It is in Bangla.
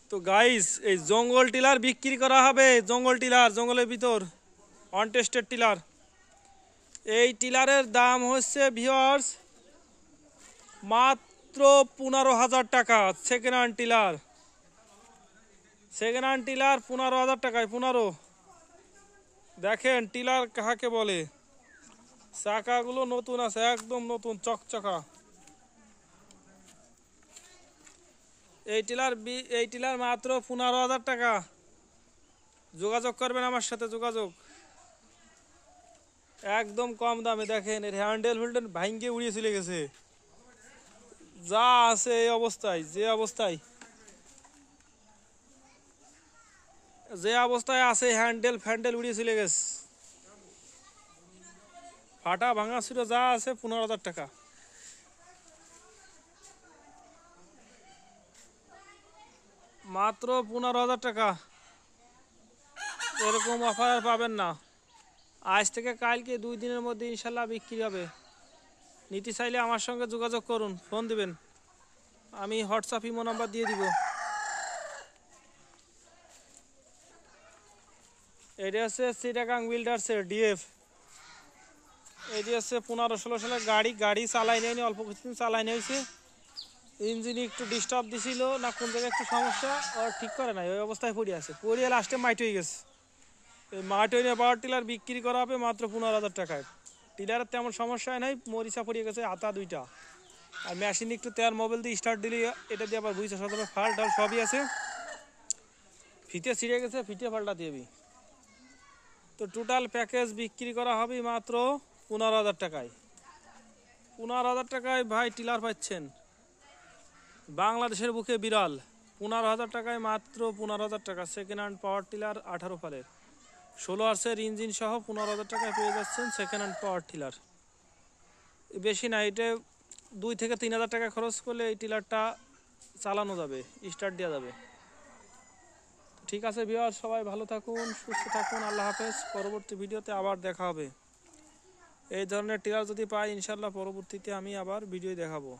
তো গাইস এই জঙ্গল টিলার বিক্রি করা হবে, জঙ্গল টিলার, জঙ্গলের ভিতর অনটেস্টেড টিলার। এই টিলারের দাম হচ্ছে ভিউয়ার্স মাত্র 15,000 টাকা। Second hand tiller, second hand tiller 15,000 টাকায়। 15। দেখেন টিলার কাকে বলে, চাকাগুলো নতুন আছে, একদম নতুন চকচকা। এই টিলার মাত্র 15,000 টাকা। যোগাযোগ করবেন আমার সাথে, যোগাযোগ একদম কম দামে। দেখেন এর হ্যান্ডেল ফ্যান্ডেল ভাঙ্গে উড়িয়ে চলে গেছে, যা আছে এই অবস্থায়, যে অবস্থায় আছে হ্যান্ডেল ফ্যান্ডেল উড়িয়ে চলে গেছে, ফাটা ভাঙা ছিল, যা আছে 15,000 টাকা। মাত্র 15,000 টাকা। এরকম অফার আর পাবেন না। আজ থেকে কালকে 2 দিনের মধ্যে ইনশাল্লাহ বিক্রি হবে। নিতে চাইলে আমার সঙ্গে যোগাযোগ করুন, ফোন দিবেন, আমি হোয়াটসঅ্যাপ ইমো নাম্বার দিয়ে দিব। এটা হচ্ছে চিটাগাং বিল্ডার্সের ডিএফ। এটি হচ্ছে 15-16 সালের গাড়ি। গাড়ি চালাই নেয়নি, অল্প কিছুদিন চালাই নিয়েছে। ইঞ্জিনে একটু ডিস্টার্ব দিছিল না, কোন জায়গায় একটু সমস্যা, আর ঠিক করে নাই, ওই অবস্থায় পড়ে আছে, পড়িয়ে লাস্টে মাইট হয়ে গেছে। এই মাইট হয়ে পাওয়ার টিলার বিক্রি করা হবে মাত্র 15,000 টাকায়। টিলারের তেমন সমস্যা নাই, মরিচা পড়িয়ে গেছে হাতা 2টা, আর মেশিন একটু তেল মোবাইল দিয়ে স্টার্ট দিলে এটা দিয়ে আবার বুঝছে সব ফাল টাল সবই আছে। ফিতে ছিঁড়ে গেছে, ফিতে পাল্টা দিবি। তো টোটাল প্যাকেজ বিক্রি করা হবে মাত্র 15,000 টাকায়। 15,000 টাকায় ভাই টিলার পাচ্ছেন, বাংলাদেশের বুকে বিড়াল। 15,000 টাকায়, মাত্র 15,000 টাকা। সেকেন্ড হ্যান্ড পাওয়ার টিলার 18 ফালের 16 আর্সের ইঞ্জিন সহ 15,000 টাকায় পেয়ে যাচ্ছেন সেকেন্ড হ্যান্ড পাওয়ার টিলার। বেশি না, এটা 2 থেকে 3,000 টাকা খরচ করলে এই টিলারটা চালানো যাবে, স্টার্ট দেওয়া যাবে। ঠিক আছে ভিউয়ার, সবাই ভালো থাকুন, সুস্থ থাকুন, আল্লাহ হাফেজ। পরবর্তী ভিডিওতে আবার দেখা হবে। এই ধরনের টিলার যদি পাই ইনশাল্লাহ পরবর্তীতে আমি আবার ভিডিও দেখাবো।